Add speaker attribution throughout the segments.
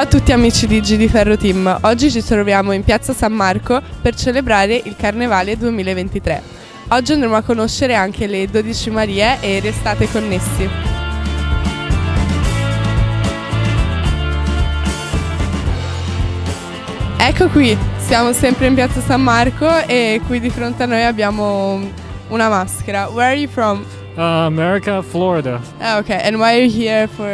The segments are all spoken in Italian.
Speaker 1: Ciao a tutti amici di G di Ferro Team, oggi ci troviamo in piazza San Marco per celebrare il Carnevale 2023. Oggi andremo a conoscere anche le 12 Marie e restate connessi. Ecco qui, siamo sempre in piazza San Marco e qui di fronte a noi abbiamo una maschera. Where are you from?
Speaker 2: America, Florida.
Speaker 1: Okay, and why are you here for?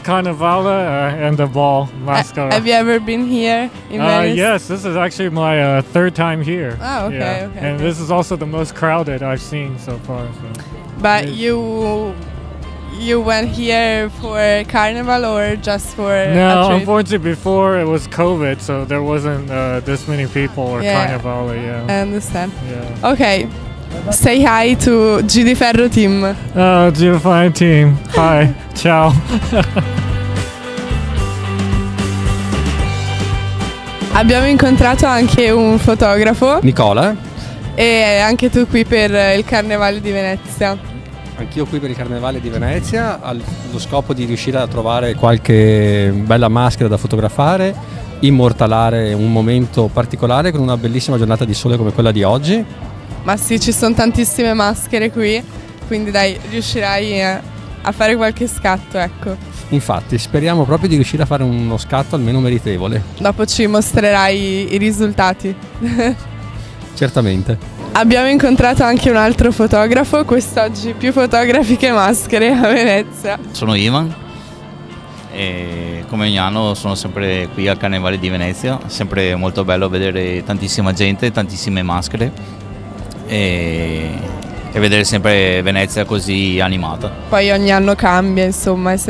Speaker 2: Carnivale and the ball mascara.
Speaker 1: Have you ever been here in Venice?
Speaker 2: Yes, this is actually my third time here.
Speaker 1: Oh, okay,
Speaker 2: yeah.
Speaker 1: okay.
Speaker 2: And this is also the most crowded I've seen so far. So.
Speaker 1: But you went here for Carnival or just for
Speaker 2: No,
Speaker 1: a trip?
Speaker 2: unfortunately before it was COVID, so there wasn't this many people or Carnivale. Yeah.
Speaker 1: I understand.
Speaker 2: Yeah.
Speaker 1: Okay. Say hi to G di Ferro Team.
Speaker 2: G Team. Hi. Ciao.
Speaker 1: Abbiamo incontrato anche un fotografo.
Speaker 3: Nicola.
Speaker 1: E anche tu qui per il Carnevale di Venezia.
Speaker 3: Anch'io qui per il Carnevale di Venezia, allo scopo di riuscire a trovare qualche bella maschera da fotografare, immortalare un momento particolare con una bellissima giornata di sole come quella di oggi.
Speaker 1: Ma sì, ci sono tantissime maschere qui, quindi dai, riuscirai a fare qualche scatto, ecco.
Speaker 3: Infatti, speriamo proprio di riuscire a fare uno scatto almeno meritevole.
Speaker 1: Dopo ci mostrerai i risultati.
Speaker 3: Certamente.
Speaker 1: Abbiamo incontrato anche un altro fotografo, quest'oggi più fotografi che maschere a Venezia.
Speaker 4: Sono Ivan e come ogni anno sono sempre qui al Carnevale di Venezia, sempre molto bello vedere tantissima gente, tantissime maschere e vedere sempre Venezia così animata.
Speaker 1: Poi ogni anno cambia, insomma, il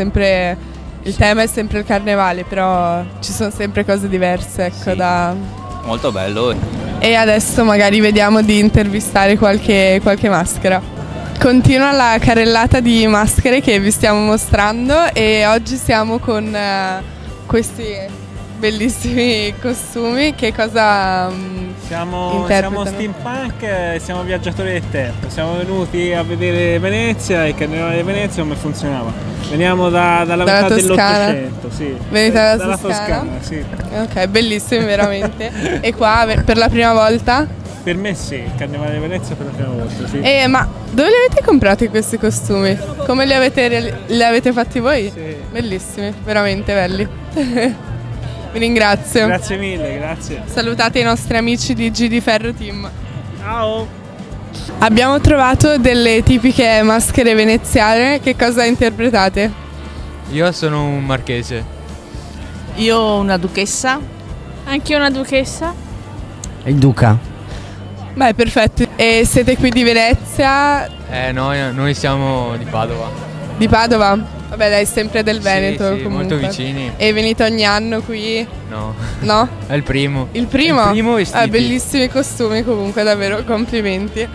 Speaker 1: tema è sempre il Carnevale, però ci sono sempre cose diverse, ecco,
Speaker 4: sì,
Speaker 1: da...
Speaker 4: Molto bello.
Speaker 1: E adesso magari vediamo di intervistare qualche maschera. Continua la carrellata di maschere che vi stiamo mostrando e oggi siamo con questi bellissimi costumi. Che cosa
Speaker 2: Siamo steampunk, siamo viaggiatori del tempo. Siamo venuti a vedere Venezia e il Carnevale di Venezia come funzionava. Veniamo dalla metà dell'Ottocento, sì.
Speaker 1: Venite
Speaker 2: dalla Toscana, sì.
Speaker 1: Ok, bellissimi veramente. E qua per la prima volta?
Speaker 2: Per me sì, il Carnevale di Venezia per la prima volta, sì.
Speaker 1: Ma dove li avete comprati questi costumi? Come li avete fatti voi?
Speaker 2: Sì.
Speaker 1: Bellissimi, veramente belli. Vi ringrazio.
Speaker 2: Grazie mille, grazie.
Speaker 1: Salutate i nostri amici di G di Ferro Team.
Speaker 2: Ciao.
Speaker 1: Abbiamo trovato delle tipiche maschere veneziane. Che cosa interpretate?
Speaker 5: Io sono un marchese.
Speaker 6: Io una duchessa.
Speaker 7: Anch'io una duchessa.
Speaker 8: Il duca.
Speaker 1: Beh, perfetto. E siete qui di Venezia?
Speaker 5: Noi siamo di Padova.
Speaker 1: Di Padova? Vabbè, dai, sempre del Veneto,
Speaker 5: sì,
Speaker 1: comunque.
Speaker 5: molto vicini.
Speaker 1: E venite ogni anno qui?
Speaker 5: No.
Speaker 1: No?
Speaker 5: È il primo.
Speaker 1: Il primo?
Speaker 5: Il primo vestiti.
Speaker 1: Bellissimi costumi comunque, davvero, complimenti.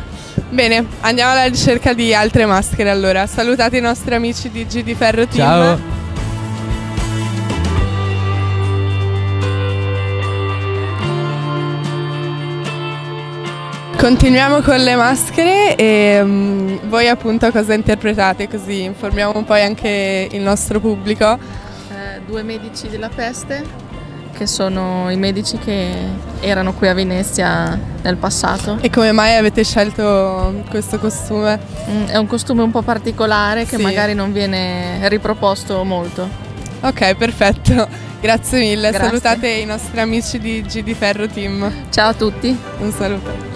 Speaker 1: Bene, andiamo alla ricerca di altre maschere allora. Salutate i nostri amici di G di Ferro Team.
Speaker 5: Ciao.
Speaker 1: Continuiamo con le maschere e voi appunto cosa interpretate, così informiamo un po' anche il nostro pubblico.
Speaker 6: Due medici della peste, che sono i medici che erano qui a Venezia nel passato.
Speaker 1: E come mai avete scelto questo costume?
Speaker 6: È un costume un po' particolare che
Speaker 1: sì,
Speaker 6: magari non viene riproposto molto.
Speaker 1: Ok, perfetto, grazie mille.
Speaker 6: Grazie.
Speaker 1: Salutate i nostri amici di G di Ferro Team.
Speaker 6: Ciao a tutti.
Speaker 1: Un saluto.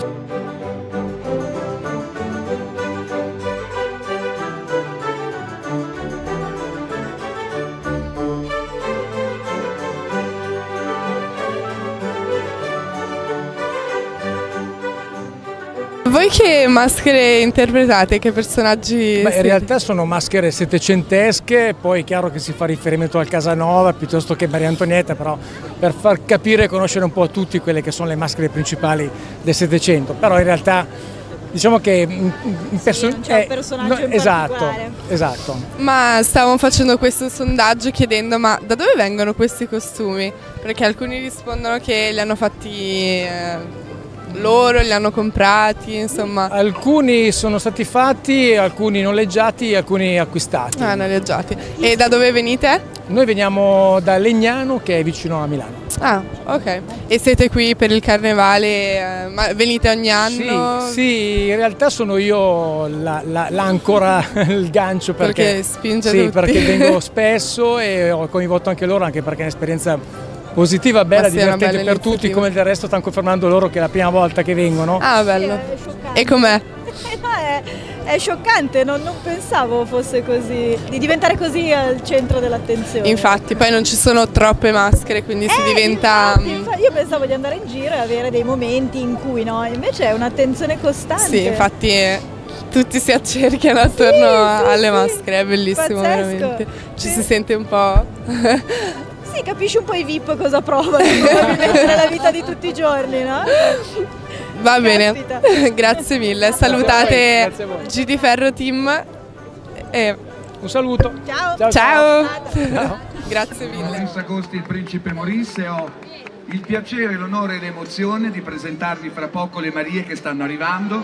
Speaker 1: Voi che maschere interpretate? Che personaggi
Speaker 9: Beh,
Speaker 1: siete?
Speaker 9: in realtà sono maschere settecentesche, poi è chiaro che si fa riferimento al Casanova piuttosto che Maria Antonietta, però per far capire e conoscere un po' a tutti quelle che sono le maschere principali del Settecento, però in realtà diciamo che
Speaker 7: non c'è un personaggio in particolare.
Speaker 9: Esatto.
Speaker 1: Ma stavamo facendo questo sondaggio chiedendo ma da dove vengono questi costumi? Perché alcuni rispondono che li hanno fatti loro li hanno comprati, insomma?
Speaker 9: Alcuni sono stati fatti, alcuni noleggiati, alcuni acquistati.
Speaker 1: Ah, noleggiati. E da dove venite?
Speaker 9: Noi veniamo da Legnano, che è vicino a Milano.
Speaker 1: Ah, ok. E siete qui per il carnevale? Ma venite ogni anno?
Speaker 9: Sì, in realtà sono io l'ancora, il gancio
Speaker 1: perché spinge
Speaker 9: sì,
Speaker 1: tutti.
Speaker 9: perché vengo spesso e ho coinvolto anche loro, anche perché è un'esperienza positiva, bella, divertente per tutti, come del resto stanno confermando loro che è la prima volta che vengono.
Speaker 1: Ah, bello.
Speaker 8: Sì,
Speaker 1: e com'è?
Speaker 8: È scioccante, non pensavo fosse così, di diventare così al centro dell'attenzione.
Speaker 1: Infatti, poi non ci sono troppe maschere, quindi si diventa...
Speaker 8: Infatti, io pensavo di andare in giro e avere dei momenti in cui no, invece è un'attenzione costante.
Speaker 1: Sì, infatti tutti si accerchiano attorno alle maschere, è bellissimo. Pazzesco. Veramente. Ci si sente un po'...
Speaker 8: Sì, capisci un po' i VIP cosa provano nella vita di tutti i giorni, no?
Speaker 1: Va bene, grazie mille. Salutate GD Ferro Team e
Speaker 9: un saluto.
Speaker 8: Ciao.
Speaker 1: Ciao. Grazie mille.
Speaker 10: Maurice Agosti, il principe Maurice, e ho il piacere, l'onore e l'emozione di presentarvi fra poco le Marie che stanno arrivando.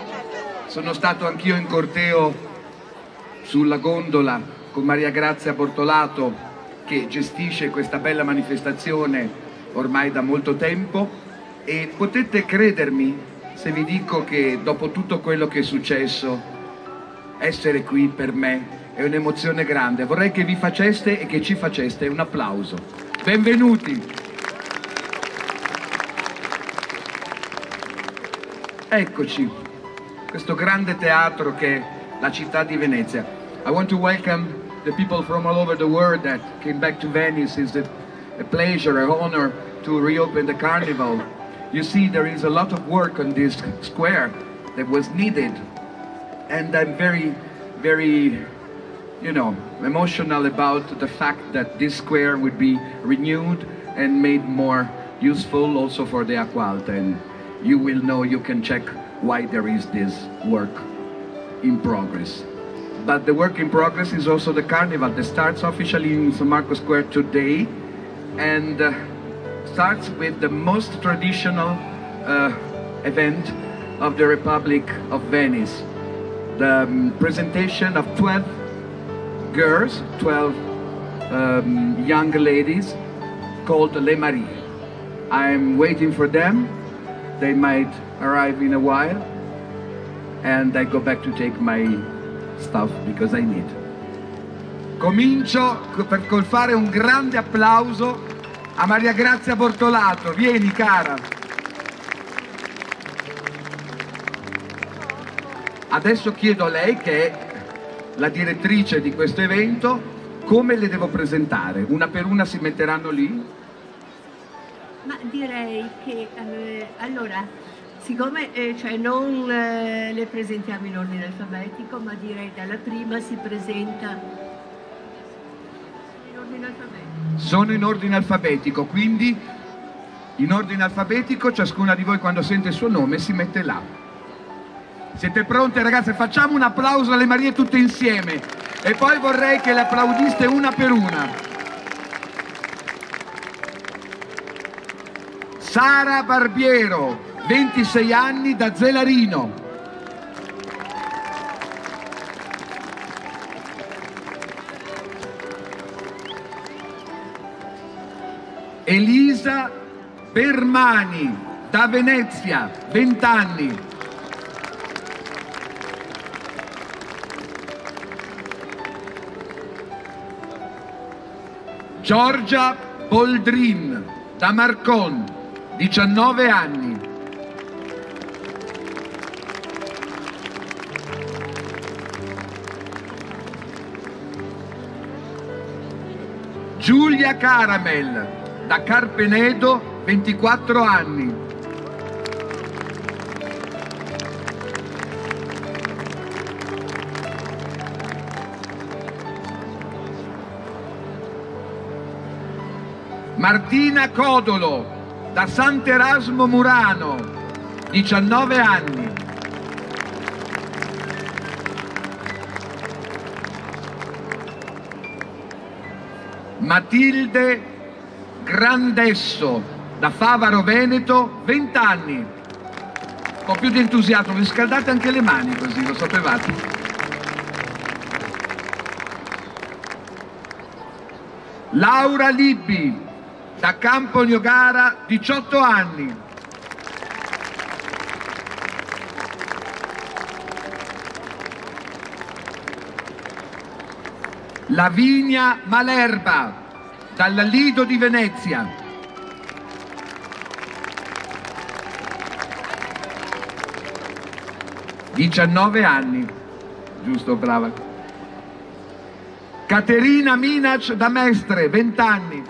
Speaker 10: Sono stato anch'io in corteo sulla gondola con Maria Grazia Bortolato, che gestisce questa bella manifestazione ormai da molto tempo, e potete credermi se vi dico che dopo tutto quello che è successo, essere qui per me è un'emozione grande. Vorrei che vi faceste e che ci faceste un applauso. Benvenuti! Eccoci, questo grande teatro che è la città di Venezia. I want to welcome the people from all over the world that came back to Venice. It's a pleasure, an honor to reopen the carnival. You see, there is a lot of work on this square that was needed, and I'm very, very, emotional about the fact that this square would be renewed and made more useful also for the Acqua Alta, and you will know, you can check why there is this work in progress. But the work in progress is also the carnival that starts officially in San Marco Square today, and starts with the most traditional event of the Republic of Venice. The presentation of 12 girls, 12 young ladies called Le Marie. I'm waiting for them. They might arrive in a while, and I go back to take my stuff because I need. Comincio col fare un grande applauso a Maria Grazia Bortolato. Vieni, cara. Adesso chiedo a lei, che è la direttrice di questo evento, come le devo presentare. Una per una si metteranno lì?
Speaker 11: Ma direi che allora, siccome non le presentiamo in ordine alfabetico, ma direi dalla prima si presenta in ordine alfabetico.
Speaker 10: Sono in ordine alfabetico, quindi in ordine alfabetico ciascuna di voi, quando sente il suo nome, si mette là. Siete pronte, ragazze? Facciamo un applauso alle Marie tutte insieme, e poi vorrei che le applaudiste una per una. Sara Barbiero, 26 anni, da Zelarino. Elisa Bermani, da Venezia, 20 anni. Giorgia Boldrin, da Marcon, 19 anni. Giulia Caramel, da Carpenedo, 24 anni. Martina Codolo, da Sant'Erasmo Murano, 19 anni. Matilde Grandesso, da Favaro Veneto, 20 anni. po' più di entusiasmo, vi scaldate anche le mani così, lo sapevate. Laura Libbi, da Campo Niogara, 18 anni. Lavinia Malerba, dal Lido di Venezia. (19 anni, giusto, brava). Caterina Minac da Mestre, 20 anni.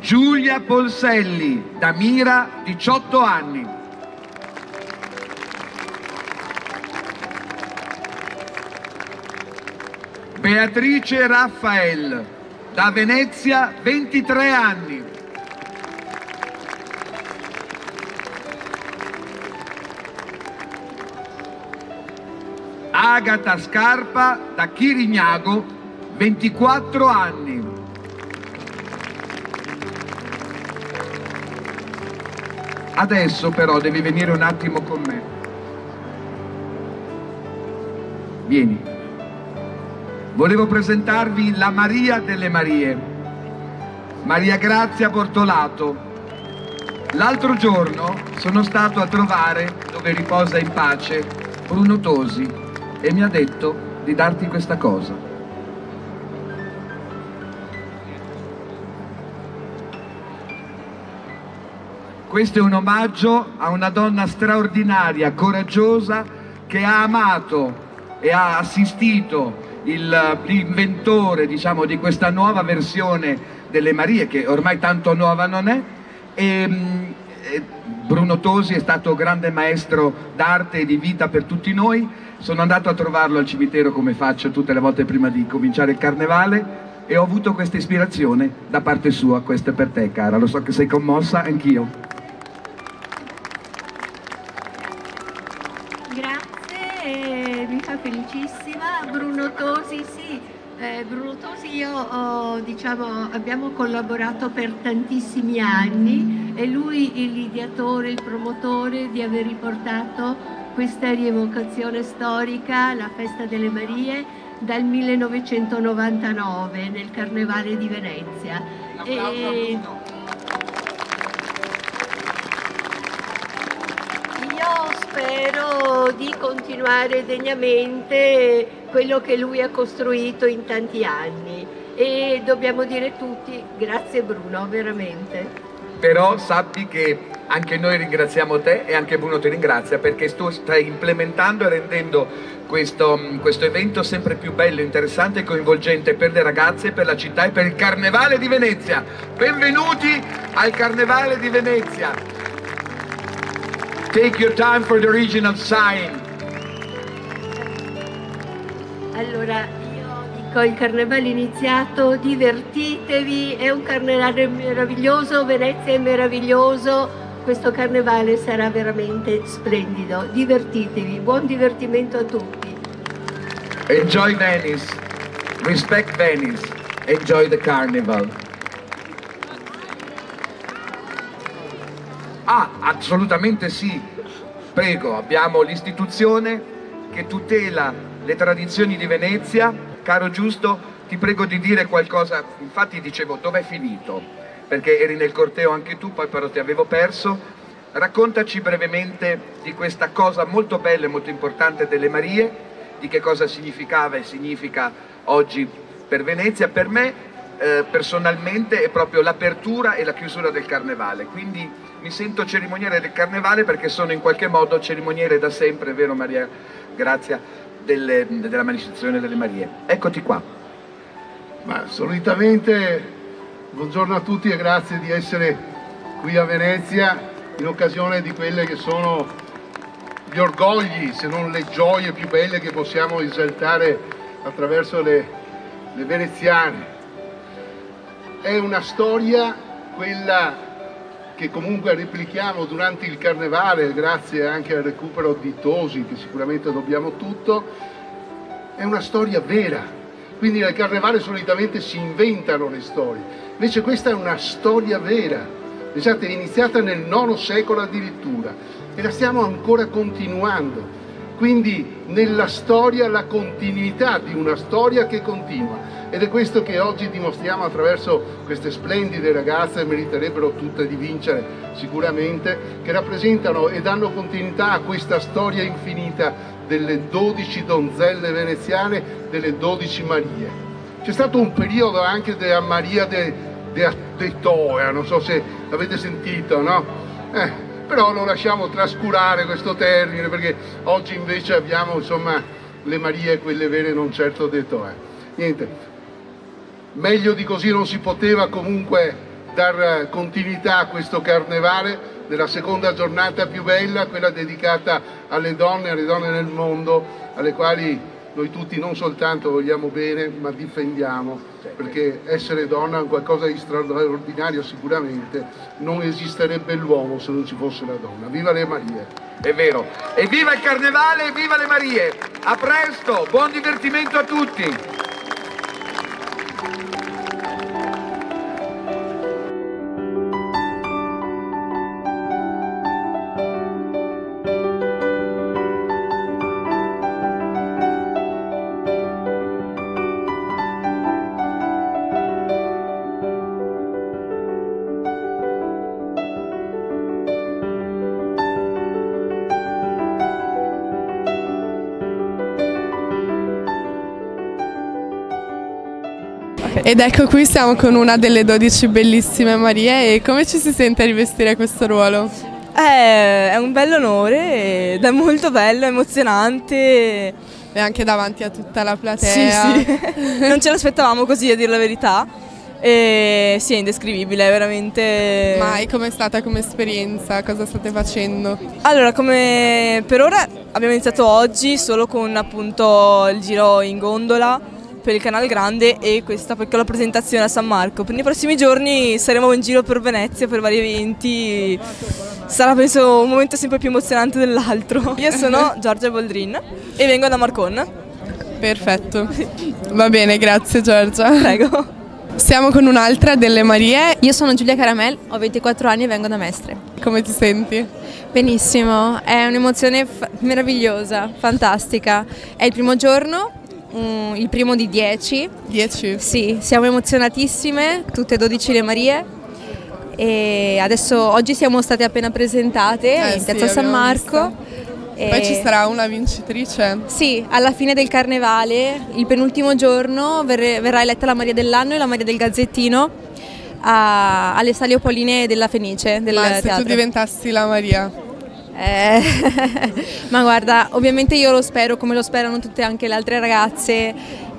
Speaker 10: Giulia Polselli, da Mira, 18 anni. Beatrice Raffael, da Venezia, 23 anni. Agata Scarpa, da Chirignago, 24 anni. Adesso però devi venire un attimo con me. Vieni. Volevo presentarvi la Maria delle Marie, Maria Grazia Bortolato. L'altro giorno sono stato a trovare, dove riposa in pace, Bruno Tosi e mi ha detto di darti questa cosa. Questo è un omaggio a una donna straordinaria, coraggiosa, che ha amato e ha assistito l'inventore, diciamo, di questa nuova versione delle Marie, che ormai tanto nuova non è, e Bruno Tosi è stato grande maestro d'arte e di vita per tutti noi. Sono andato a trovarlo al cimitero, come faccio tutte le volte prima di cominciare il carnevale, e ho avuto questa ispirazione da parte sua. Questo è per te, cara, lo so che sei commossa, anch'io.
Speaker 11: Grazie, mi fa felicissima. Bruno Tosi, sì, Bruno Tosi io diciamo abbiamo collaborato per tantissimi anni, e lui l'ideatore, il promotore di aver riportato questa rievocazione storica, la Festa delle Marie, dal 1999 nel Carnevale di Venezia. Io spero di continuare degnamente quello che lui ha costruito in tanti anni, e dobbiamo dire tutti grazie Bruno, veramente.
Speaker 10: Però sappi che anche noi ringraziamo te, e anche Bruno ti ringrazia, perché tu stai implementando e rendendo questo evento sempre più bello, interessante e coinvolgente per le ragazze, per la città e per il Carnevale di Venezia. Benvenuti al Carnevale di Venezia. Take your time for the original sign.
Speaker 11: Allora, io dico, il carnevale è iniziato, divertitevi, è un carnevale meraviglioso, Venezia è meraviglioso, questo carnevale sarà veramente splendido, divertitevi, buon divertimento a tutti.
Speaker 10: Enjoy Venice, respect Venice, enjoy the carnival. Ah, assolutamente sì, prego, abbiamo l'istituzione che tutela le tradizioni di Venezia. Caro Giusto, ti prego di dire qualcosa, infatti dicevo dov'è finito, perché eri nel corteo anche tu, poi però ti avevo perso. Raccontaci brevemente di questa cosa molto bella e molto importante delle Marie, di che cosa significava e significa oggi per Venezia. Per me personalmente è proprio l'apertura e la chiusura del carnevale, quindi mi sento cerimoniere del carnevale perché sono in qualche modo cerimoniere da sempre, vero Maria Grazia, della manifestazione delle Marie. Eccoti qua.
Speaker 12: Ma solitamente buongiorno a tutti e grazie di essere qui a Venezia in occasione di quelle che sono gli orgogli, se non le gioie più belle che possiamo esaltare attraverso le veneziane. È una storia, quella che comunque replichiamo durante il carnevale, grazie anche al recupero di Tosi, che sicuramente dobbiamo tutto. È una storia vera, Quindi nel carnevale solitamente si inventano le storie, invece questa è una storia vera, pensate, è iniziata nel IX secolo addirittura e la stiamo ancora continuando, quindi nella storia la continuità di una storia che continua, ed è questo che oggi dimostriamo attraverso queste splendide ragazze, meriterebbero tutte di vincere sicuramente, che rappresentano e danno continuità a questa storia infinita delle 12 donzelle veneziane, delle 12 Marie. C'è stato un periodo anche della Maria de Toea, non so se avete sentito, no? Però lo lasciamo trascurare questo termine, perché oggi invece abbiamo insomma le Marie, quelle vere, non certo de Toea. Niente, meglio di così non si poteva comunque dar continuità a questo carnevale nella seconda giornata più bella, quella dedicata alle donne nel mondo, alle quali noi tutti non soltanto vogliamo bene, ma difendiamo, perché essere donna è qualcosa di straordinario sicuramente, non esisterebbe l'uomo se non ci fosse la donna. Viva le Marie!
Speaker 10: È vero, e viva il carnevale e viva le Marie! A presto, buon divertimento a tutti!
Speaker 1: Ed ecco, qui siamo con una delle 12 bellissime Marie. E come ci si sente a rivestire questo ruolo?
Speaker 13: È un bello onore ed è molto bello, emozionante.
Speaker 1: E anche davanti a tutta la platea.
Speaker 13: Sì. Non ce l'aspettavamo così, a dire la verità. E sì, è indescrivibile, veramente.
Speaker 1: Ma com'è stata come esperienza? Cosa state facendo?
Speaker 13: Allora, come per ora abbiamo iniziato oggi solo con appunto il giro in gondola per il Canal Grande e questa piccola presentazione a San Marco. Per i prossimi giorni saremo in giro per Venezia per vari eventi, sarà penso un momento sempre più emozionante dell'altro. Io sono Giorgia Boldrin e vengo da Marcon.
Speaker 1: Perfetto, va bene, grazie Giorgia.
Speaker 13: Prego.
Speaker 1: Siamo con un'altra delle Marie.
Speaker 14: Io sono Giulia Caramel, ho 24 anni e vengo da Mestre.
Speaker 1: Come ti senti?
Speaker 14: Benissimo, è un'emozione meravigliosa, fantastica. È il primo giorno, il primo di 10. 10? Sì, siamo emozionatissime, tutte e 12 le Marie. E adesso, oggi siamo state appena presentate in piazza San Marco.
Speaker 1: Poi ci sarà una vincitrice?
Speaker 14: Sì, alla fine del carnevale, il penultimo giorno, verrà eletta la Maria dell'anno e la Maria del Gazzettino alle Sale Oppoline della Fenice, del teatro.
Speaker 1: Ma se tu diventassi la Maria?
Speaker 14: Ma guarda, ovviamente io lo spero, come lo sperano tutte anche le altre ragazze,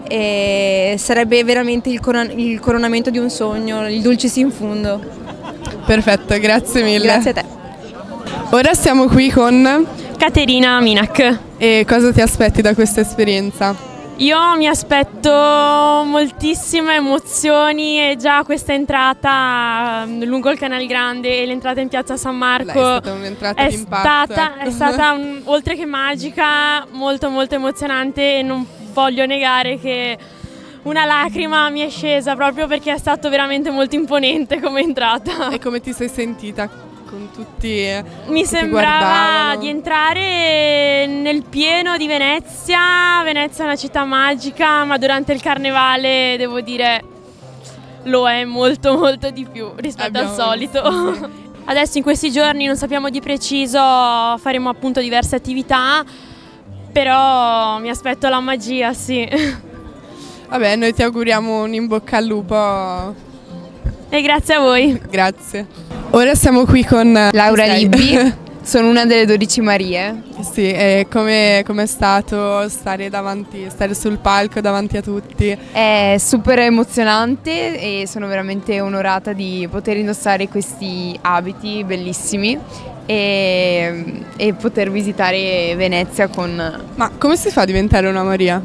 Speaker 14: e sarebbe veramente il coronamento di un sogno, il dulcis in fundo.
Speaker 1: Perfetto, grazie mille.
Speaker 14: Grazie a te.
Speaker 1: Ora siamo qui con
Speaker 15: Caterina Minac.
Speaker 1: E cosa ti aspetti da questa esperienza?
Speaker 15: Io mi aspetto moltissime emozioni e già questa entrata lungo il Canal Grande e l'entrata in piazza San Marco
Speaker 1: è stata un'entrata di impatto.
Speaker 15: È stata oltre che magica, molto molto emozionante, e non voglio negare che una lacrima mi è scesa proprio perché è stato veramente molto imponente come entrata.
Speaker 1: E come ti sei sentita? Con tutti
Speaker 15: mi sembrava di entrare nel pieno di Venezia. Venezia è una città magica, ma durante il carnevale devo dire lo è molto molto di più rispetto al solito. Adesso in questi giorni non sappiamo di preciso, faremo appunto diverse attività, però mi aspetto la magia, sì.
Speaker 1: Vabbè, noi ti auguriamo un in bocca al lupo.
Speaker 15: E grazie a voi.
Speaker 1: Grazie. Ora siamo qui con
Speaker 16: Laura Libbi, sono una delle 12 Marie.
Speaker 1: Sì, e com'è stato stare sul palco davanti a tutti?
Speaker 16: È super emozionante e sono veramente onorata di poter indossare questi abiti bellissimi e poter visitare Venezia con...
Speaker 1: Ma come si fa a diventare una Maria?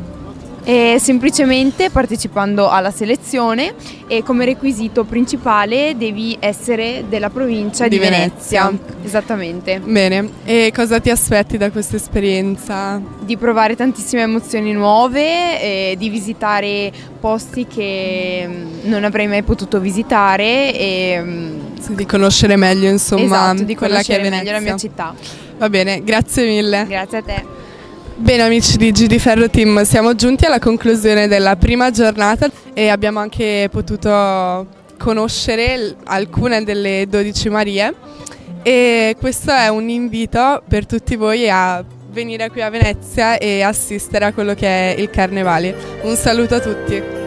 Speaker 16: Semplicemente partecipando alla selezione e come requisito principale devi essere della provincia di Venezia. Esattamente.
Speaker 1: Bene, e cosa ti aspetti da questa esperienza?
Speaker 16: Di provare tantissime emozioni nuove, di visitare posti che non avrei mai potuto visitare e
Speaker 1: di conoscere meglio, insomma,
Speaker 16: esatto, di conoscere meglio la mia città.
Speaker 1: Va bene, grazie mille.
Speaker 16: Grazie a te.
Speaker 1: Bene amici di Giudiferro Team, siamo giunti alla conclusione della prima giornata e abbiamo anche potuto conoscere alcune delle 12 Marie e questo è un invito per tutti voi a venire qui a Venezia e assistere a quello che è il Carnevale. Un saluto a tutti.